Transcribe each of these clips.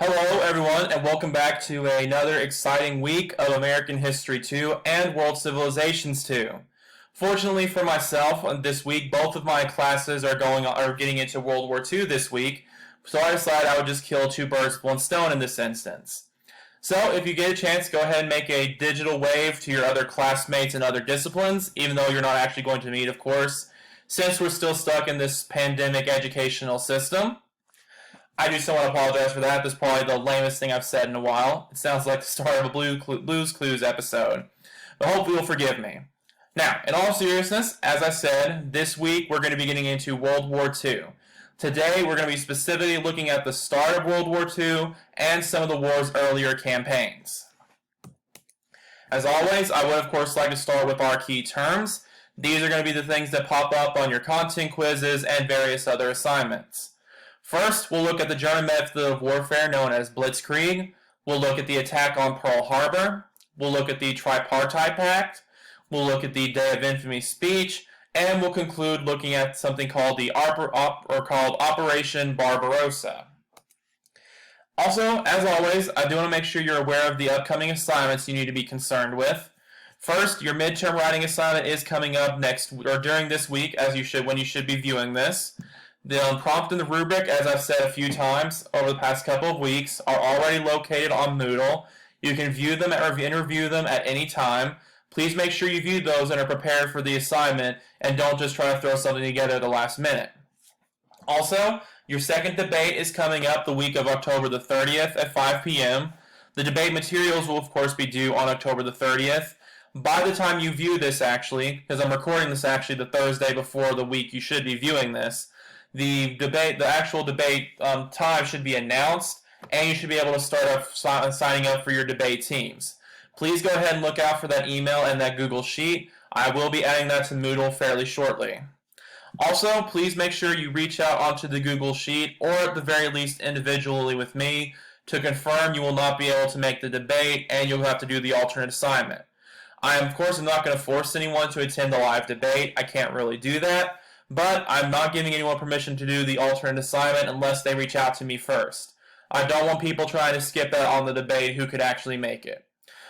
Hello, everyone, and welcome back to another exciting week of American History 2 and World Civilizations 2. Fortunately for myself, this week, both of my classes are getting into World War II this week, so I decided I would just kill two birds with one stone in this instance. So, if you get a chance, go ahead and make a digital wave to your other classmates in other disciplines, even though you're not actually going to meet, of course, since we're still stuck in this pandemic educational system. I do somewhat apologize for that. This is probably the lamest thing I've said in a while. It sounds like the start of a Blue's Clues episode. But hopefully you'll forgive me. Now, in all seriousness, as I said, this week we're going to be getting into World War II. Today we're going to be specifically looking at the start of World War II and some of the war's earlier campaigns. As always, I would of course like to start with our key terms. These are going to be the things that pop up on your content quizzes and various other assignments. First, we'll look at the German method of warfare known as Blitzkrieg. We'll look at the attack on Pearl Harbor. We'll look at the Tripartite Pact. We'll look at the Day of Infamy speech. And we'll conclude looking at something called Operation Barbarossa. Also, as always, I do want to make sure you're aware of the upcoming assignments you need to be concerned with. First, your midterm writing assignment is coming up during this week, when you should be viewing this. The prompt and the rubric, as I've said a few times over the past couple of weeks, are already located on Moodle. You can view them or interview them at any time. Please make sure you view those and are prepared for the assignment and don't just try to throw something together at the last minute. Also, your second debate is coming up the week of October the 30th at 5 p.m. The debate materials will, of course, be due on October the 30th. By the time you view this, actually, because I'm recording this actually the Thursday before the week you should be viewing this, the actual debate time should be announced, and you should be able to start signing up for your debate teams. Please go ahead and look out for that email and that Google Sheet. I will be adding that to Moodle fairly shortly. Also, please make sure you reach out onto the Google Sheet, or at the very least individually with me, to confirm you will not be able to make the debate and you'll have to do the alternate assignment. I, of course, am not going to force anyone to attend the live debate. I can't really do that. But I'm not giving anyone permission to do the alternate assignment unless they reach out to me first. I don't want people trying to skip out on the debate who could actually make it.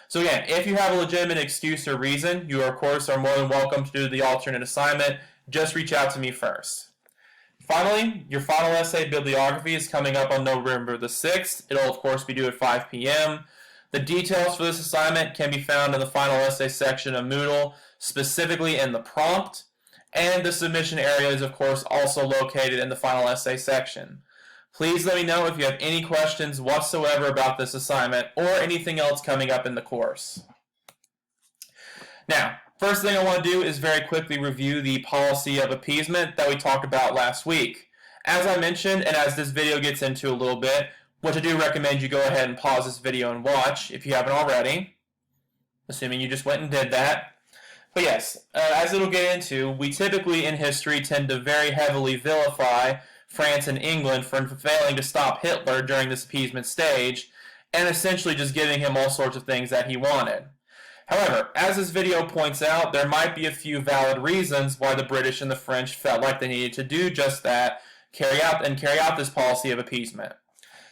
So again, if you have a legitimate excuse or reason, you of course are more than welcome to do the alternate assignment. Just reach out to me first. Finally, your final essay bibliography is coming up on November the 6th. It'll of course be due at 5 p.m. The details for this assignment can be found in the final essay section of Moodle, specifically in the prompt. And the submission area is, of course, also located in the final essay section. Please let me know if you have any questions whatsoever about this assignment or anything else coming up in the course. Now, first thing I want to do is very quickly review the policy of appeasement that we talked about last week. As I mentioned, and as this video gets into a little bit, which I do recommend you go ahead and pause this video and watch if you haven't already, assuming you just went and did that. But yes, as it'll get into, we typically in history tend to very heavily vilify France and England for failing to stop Hitler during this appeasement stage, and essentially just giving him all sorts of things that he wanted. However, as this video points out, there might be a few valid reasons why the British and the French felt like they needed to do just that, carry out this policy of appeasement.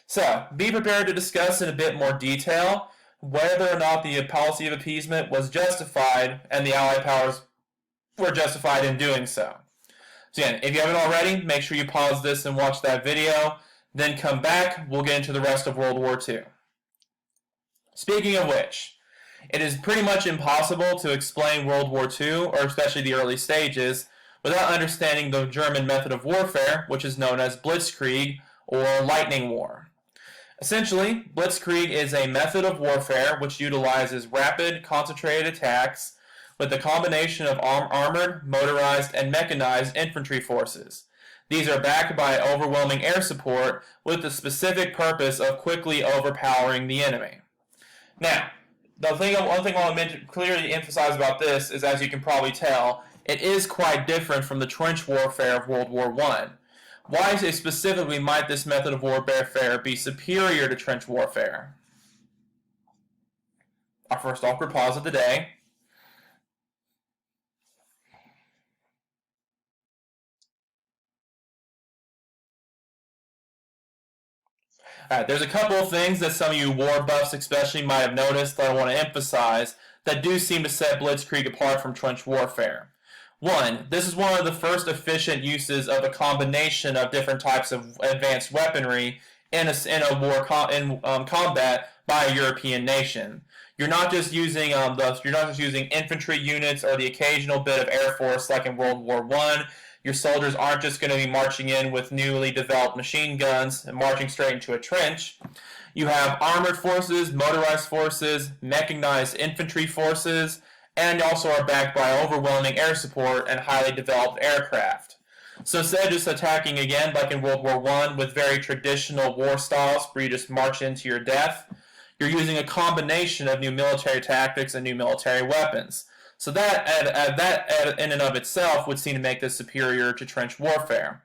So, be prepared to discuss in a bit more detail whether or not the policy of appeasement was justified and the Allied powers were justified in doing so. So again, if you haven't already, make sure you pause this and watch that video, then come back, we'll get into the rest of World War II. Speaking of which, it is pretty much impossible to explain World War II, or especially the early stages, without understanding the German method of warfare, which is known as Blitzkrieg, or lightning war. Essentially, Blitzkrieg is a method of warfare which utilizes rapid, concentrated attacks with a combination of armored, motorized, and mechanized infantry forces. These are backed by overwhelming air support with the specific purpose of quickly overpowering the enemy. Now, one thing I want to clearly emphasize about this is, as you can probably tell, it is quite different from the trench warfare of World War I. Why specifically might this method of warfare be superior to trench warfare? Our first awkward pause of the day. Alright, there's a couple of things that some of you war buffs especially might have noticed that I want to emphasize that do seem to set Blitzkrieg apart from trench warfare. One, this is one of the first efficient uses of a combination of different types of advanced weaponry in combat by a European nation. You're not just using infantry units or the occasional bit of air force like in World War I. Your soldiers aren't just going to be marching in with newly developed machine guns and marching straight into a trench. You have armored forces, motorized forces, mechanized infantry forces, and also are backed by overwhelming air support and highly developed aircraft. So instead of just attacking again like in World War I with very traditional war styles where you just march into your death, you're using a combination of new military tactics and new military weapons. So that in and of itself would seem to make this superior to trench warfare.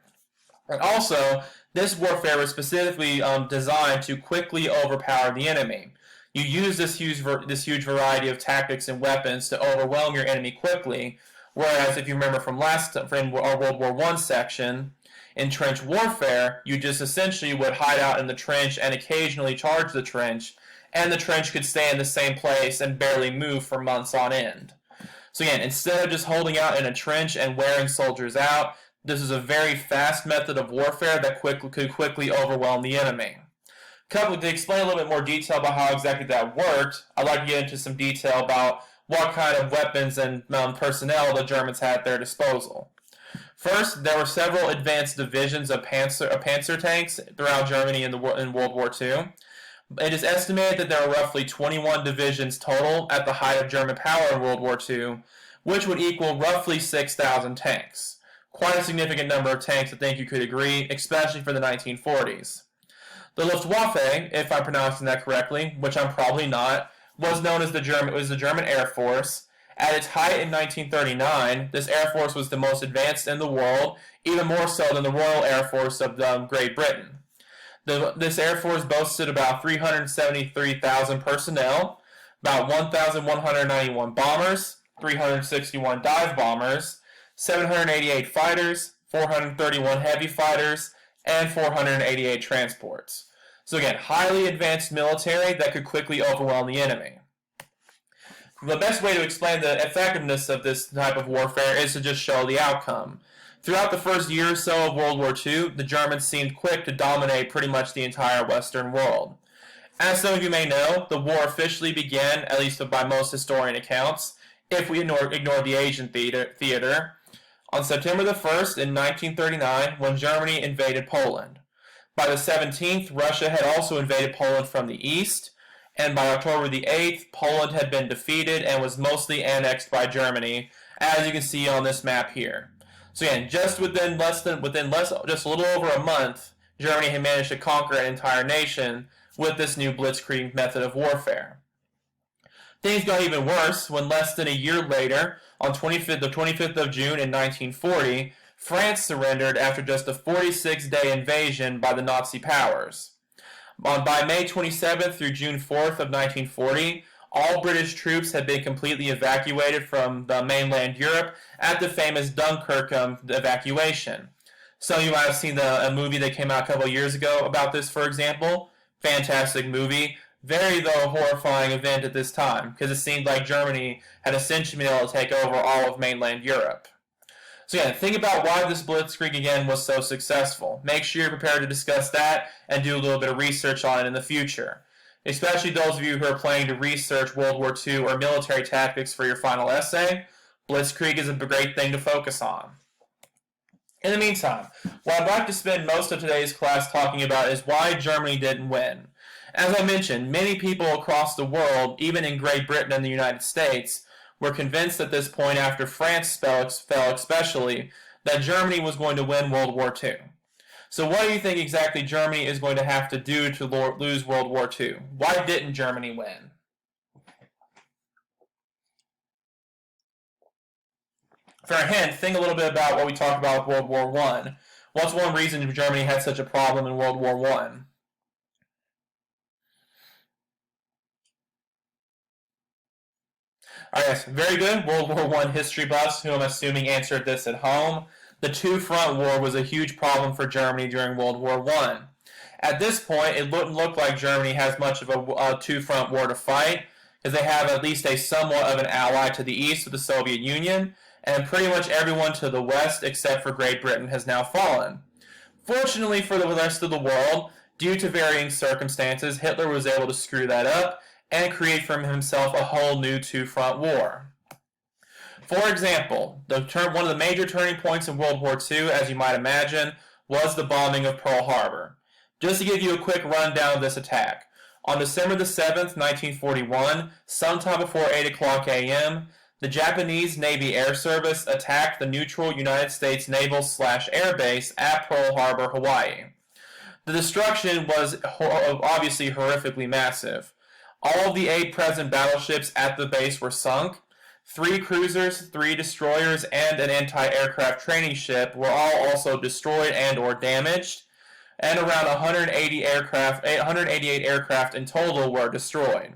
And also, this warfare was specifically designed to quickly overpower the enemy. You use this huge variety of tactics and weapons to overwhelm your enemy quickly, whereas if you remember from our World War I section, in trench warfare, you just essentially would hide out in the trench and occasionally charge the trench, and the trench could stay in the same place and barely move for months on end. So again, instead of just holding out in a trench and wearing soldiers out, this is a very fast method of warfare that could quickly overwhelm the enemy. To explain a little bit more detail about how exactly that worked, I'd like to get into some detail about what kind of weapons and personnel the Germans had at their disposal. First, there were several advanced divisions of Panzer tanks throughout Germany in World War II. It is estimated that there were roughly 21 divisions total at the height of German power in World War II, which would equal roughly 6,000 tanks. Quite a significant number of tanks, I think you could agree, especially for the 1940s. The Luftwaffe, if I'm pronouncing that correctly, which I'm probably not, was known as the German Air Force. At its height in 1939, this Air Force was the most advanced in the world, even more so than the Royal Air Force of Great Britain. This Air Force boasted about 373,000 personnel, about 1,191 bombers, 361 dive bombers, 788 fighters, 431 heavy fighters, and 488 transports. So again, highly advanced military that could quickly overwhelm the enemy. The best way to explain the effectiveness of this type of warfare is to just show the outcome. Throughout the first year or so of World War II, the Germans seemed quick to dominate pretty much the entire Western world. As some of you may know, the war officially began, at least by most historian accounts, if we ignore the Asian theater, on September the 1st in 1939 when Germany invaded Poland. By the 17th, Russia had also invaded Poland from the east, and by October the 8th, Poland had been defeated and was mostly annexed by Germany, as you can see on this map here. So again, just a little over a month, Germany had managed to conquer an entire nation with this new blitzkrieg method of warfare. Things got even worse when less than a year later, on the 25th of June in 1940, France surrendered after just a 46-day invasion by the Nazi powers. By May 27th through June 4th of 1940, all British troops had been completely evacuated from the mainland Europe at the famous Dunkirk evacuation. Some of you might have seen a movie that came out a couple of years ago about this, for example. Fantastic movie. Very, though, horrifying event at this time, because it seemed like Germany had essentially been able to take over all of mainland Europe. So yeah, think about why this blitzkrieg again was so successful. Make sure you're prepared to discuss that and do a little bit of research on it in the future. Especially those of you who are planning to research World War II or military tactics for your final essay, blitzkrieg is a great thing to focus on. In the meantime, what I'd like to spend most of today's class talking about is why Germany didn't win. As I mentioned, many people across the world, even in Great Britain and the United States, were convinced at this point, after France fell especially, that Germany was going to win World War II. So what do you think exactly Germany is going to have to do to lose World War II? Why didn't Germany win? For a hint, think a little bit about what we talked about with World War I. What's one reason Germany had such a problem in World War I? Alright, yes, very good. World War I history buffs, who I'm assuming answered this at home. The two-front war was a huge problem for Germany during World War I. At this point, it wouldn't look like Germany has much of a two-front war to fight, because they have at least a somewhat of an ally to the east with the Soviet Union, and pretty much everyone to the west except for Great Britain has now fallen. Fortunately for the rest of the world, due to varying circumstances, Hitler was able to screw that up and create for himself a whole new two-front war. For example, one of the major turning points in World War II, as you might imagine, was the bombing of Pearl Harbor. Just to give you a quick rundown of this attack, on December the 7th, 1941, sometime before 8 o'clock a.m., the Japanese Navy Air Service attacked the neutral United States Naval/Air Base at Pearl Harbor, Hawaii. The destruction was obviously horrifically massive. All of the 8 present battleships at the base were sunk. 3 cruisers, 3 destroyers, and an anti-aircraft training ship were all also destroyed and or damaged, and around 188 aircraft in total were destroyed.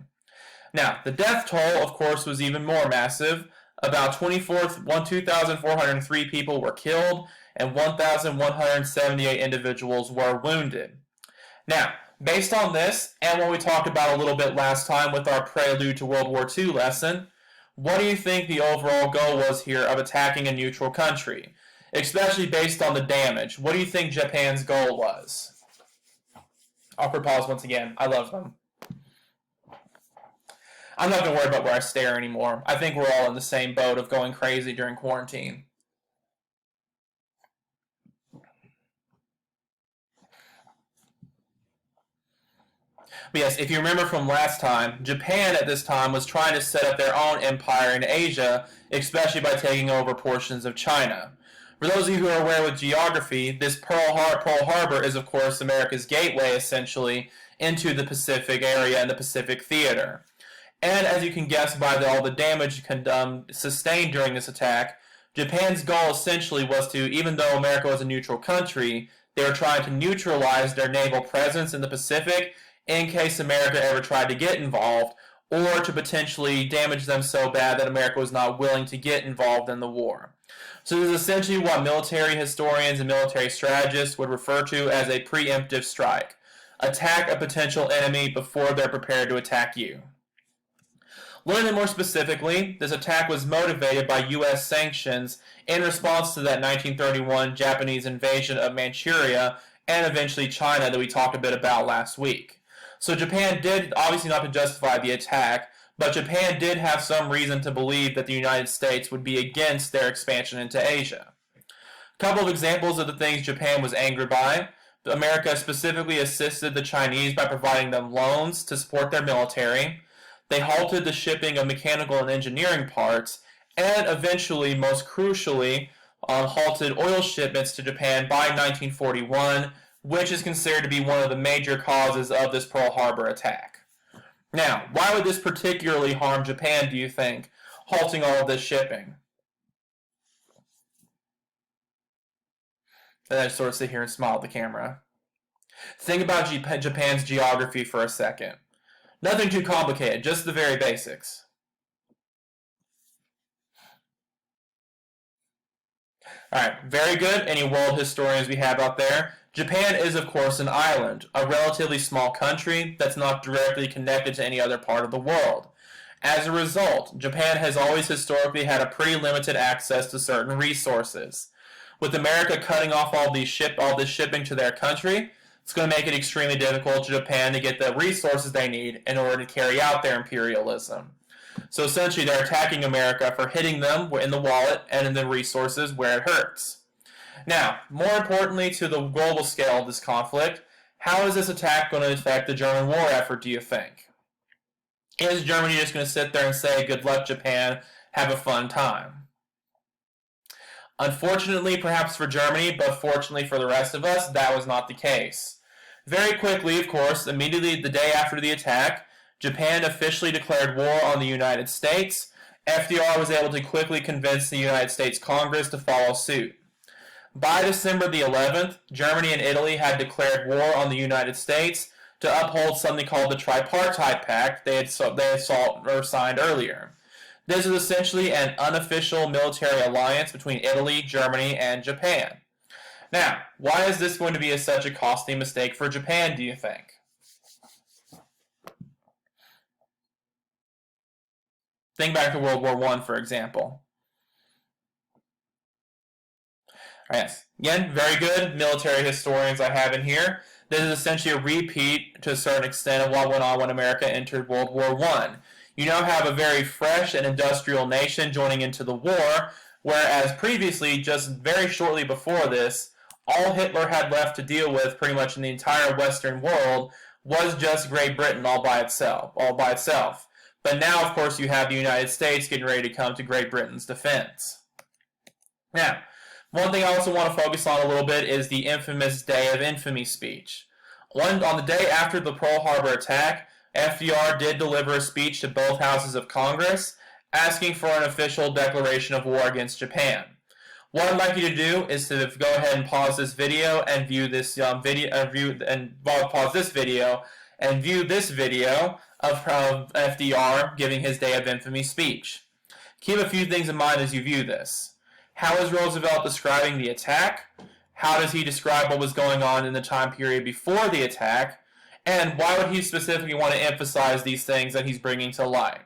Now, the death toll, of course, was even more massive. About 2,403 people were killed, and 1,178 individuals were wounded. Now, based on this, and what we talked about a little bit last time with our Prelude to World War II lesson, what do you think the overall goal was here of attacking a neutral country? Especially based on the damage. What do you think Japan's goal was? Awkward pause once again. I love them. I'm not going to worry about where I stare anymore. I think we're all in the same boat of going crazy during quarantine. But yes, if you remember from last time, Japan at this time was trying to set up their own empire in Asia, especially by taking over portions of China. For those of you who are aware with geography, this Pearl Harbor is, of course, America's gateway, essentially, into the Pacific area and the Pacific theater. And as you can guess by all the damage sustained during this attack, Japan's goal essentially was to, even though America was a neutral country, they were trying to neutralize their naval presence in the Pacific in case America ever tried to get involved, or to potentially damage them so bad that America was not willing to get involved in the war. So this is essentially what military historians and military strategists would refer to as a preemptive strike. Attack a potential enemy before they're prepared to attack you. A little bit more specifically, this attack was motivated by U.S. sanctions in response to that 1931 Japanese invasion of Manchuria and eventually China that we talked a bit about last week. So Japan did, obviously not to justify the attack, but Japan did have some reason to believe that the United States would be against their expansion into Asia. A couple of examples of the things Japan was angered by. America specifically assisted the Chinese by providing them loans to support their military. They halted the shipping of mechanical and engineering parts, and eventually, most crucially, halted oil shipments to Japan by 1941, which is considered to be one of the major causes of this Pearl Harbor attack. Now, why would this particularly harm Japan, do you think, halting all of this shipping? And I just sort of sit here and smile at the camera. Think about Japan's geography for a second. Nothing too complicated, just the very basics. Alright, very good. Any world historians we have out there? Japan is, of course, an island, a relatively small country that's not directly connected to any other part of the world. As a result, Japan has always historically had a pretty limited access to certain resources. With America cutting off all this shipping to their country, it's going to make it extremely difficult for Japan to get the resources they need in order to carry out their imperialism. So essentially, they're attacking America for hitting them in the wallet and in the resources where it hurts. Now, more importantly to the global scale of this conflict, how is this attack going to affect the German war effort, do you think? Is Germany just going to sit there and say, good luck, Japan, have a fun time? Unfortunately, perhaps for Germany, but fortunately for the rest of us, that was not the case. Very quickly, of course, immediately the day after the attack, Japan officially declared war on the United States. FDR was able to quickly convince the United States Congress to follow suit. By December the 11th, Germany and Italy had declared war on the United States to uphold something called the Tripartite Pact they had signed earlier. This is essentially an unofficial military alliance between Italy, Germany, and Japan. Now, why is this going to be such a costly mistake for Japan, do you think? Think back to World War I, for example. Yes. Again, very good military historians I have in here. This is essentially a repeat to a certain extent of what went on when America entered World War I. You now have a very fresh and industrial nation joining into the war, whereas previously, just very shortly before this, all Hitler had left to deal with pretty much in the entire Western world was just Great Britain all by itself. But now, of course, you have the United States getting ready to come to Great Britain's defense. Now, one thing I also want to focus on a little bit is the infamous Day of Infamy speech. On the day after the Pearl Harbor attack, FDR did deliver a speech to both houses of Congress asking for an official declaration of war against Japan. What I'd like you to do is to go ahead and pause this video and view this video of FDR giving his Day of Infamy speech. Keep a few things in mind as you view this. How is Roosevelt describing the attack? How does he describe what was going on in the time period before the attack? And why would he specifically want to emphasize these things that he's bringing to light?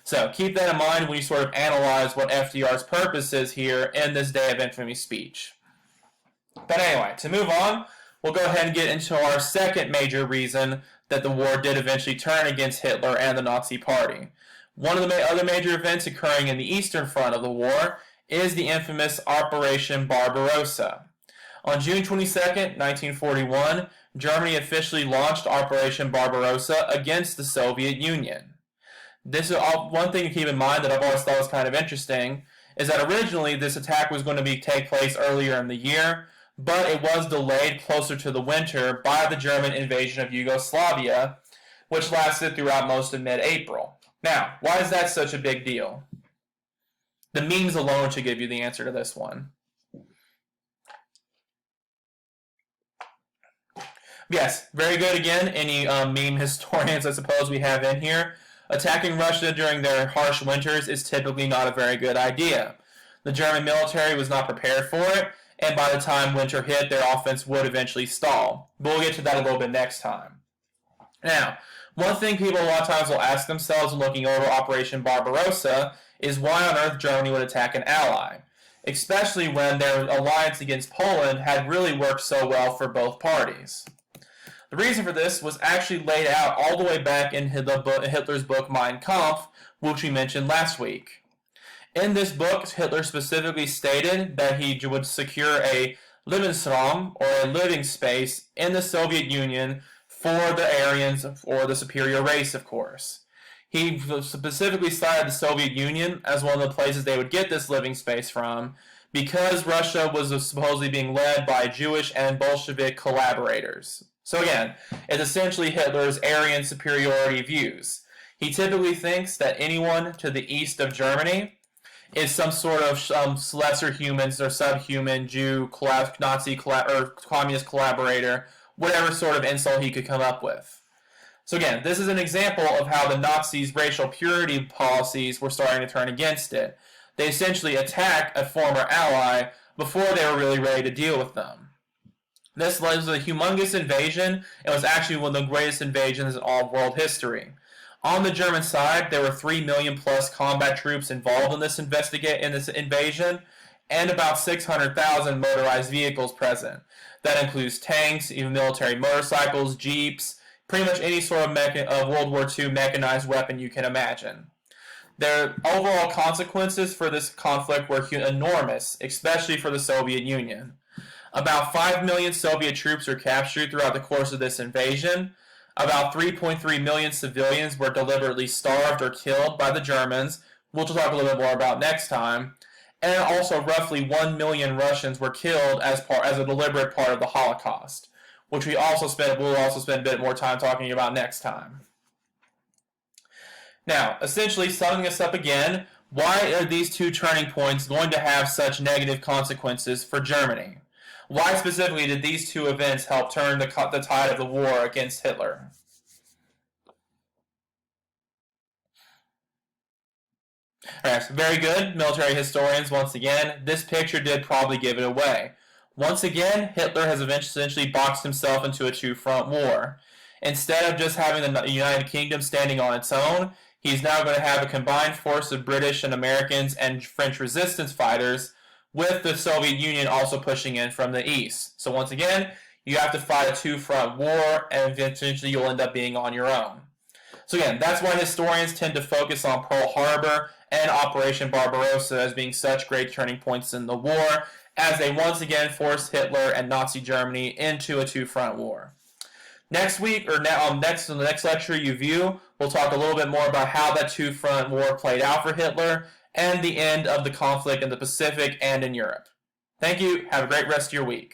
So keep that in mind when you sort of analyze what FDR's purpose is here in this Day of Infamy speech. But anyway, to move on, we'll go ahead and get into our second major reason that the war did eventually turn against Hitler and the Nazi Party. One of the other major events occurring in the Eastern Front of the war is the infamous Operation Barbarossa. On June 22, 1941, Germany officially launched Operation Barbarossa against the Soviet Union. This is one thing to keep in mind that I've always thought was kind of interesting, is that originally this attack was going to take place earlier in the year, but it was delayed closer to the winter by the German invasion of Yugoslavia, which lasted throughout most of mid-April. Now, why is that such a big deal? The memes alone should give you the answer to this one. Yes, very good again. Any meme historians, I suppose, we have in here. Attacking Russia during their harsh winters is typically not a very good idea. The German military was not prepared for it, and by the time winter hit, their offense would eventually stall. But we'll get to that a little bit next time. Now, one thing people a lot of times will ask themselves when looking over Operation Barbarossa is why on earth Germany would attack an ally, especially when their alliance against Poland had really worked so well for both parties. The reason for this was actually laid out all the way back in Hitler's book Mein Kampf, which we mentioned last week. In this book, Hitler specifically stated that he would secure a Lebensraum, or a living space, in the Soviet Union for the Aryans, or the superior race, of course. He specifically cited the Soviet Union as one of the places they would get this living space from, because Russia was supposedly being led by Jewish and Bolshevik collaborators. So again, it's essentially Hitler's Aryan superiority views. He typically thinks that anyone to the east of Germany is some sort of lesser humans or subhuman Jew, Nazi, or communist collaborator, whatever sort of insult he could come up with. So again, this is an example of how the Nazis' racial purity policies were starting to turn against it. They essentially attacked a former ally before they were really ready to deal with them. This was a humongous invasion and was actually one of the greatest invasions in all of world history. On the German side, there were 3 million plus combat troops involved in this invasion, and about 600,000 motorized vehicles present. That includes tanks, even military motorcycles, jeeps, pretty much any sort of World War II mechanized weapon you can imagine. Their overall consequences for this conflict were enormous, especially for the Soviet Union. About 5 million Soviet troops were captured throughout the course of this invasion. About 3.3 million civilians were deliberately starved or killed by the Germans, which we'll talk a little bit more about next time. And also roughly 1 million Russians were killed as a deliberate part of the Holocaust, which we'll also spend a bit more time talking about next time. Now, essentially summing this up again, why are these two turning points going to have such negative consequences for Germany? Why specifically did these two events help turn the tide of the war against Hitler? Alright, so very good, military historians once again. This picture did probably give it away. Once again, Hitler has essentially boxed himself into a two-front war. Instead of just having the United Kingdom standing on its own, he's now going to have a combined force of British and Americans and French resistance fighters, with the Soviet Union also pushing in from the east. So once again, you have to fight a two-front war, and eventually you'll end up being on your own. So again, that's why historians tend to focus on Pearl Harbor and Operation Barbarossa as being such great turning points in the war, as they once again forced Hitler and Nazi Germany into a two-front war. Next week, or in the next lecture you view, we'll talk a little bit more about how that two-front war played out for Hitler and the end of the conflict in the Pacific and in Europe. Thank you. Have a great rest of your week.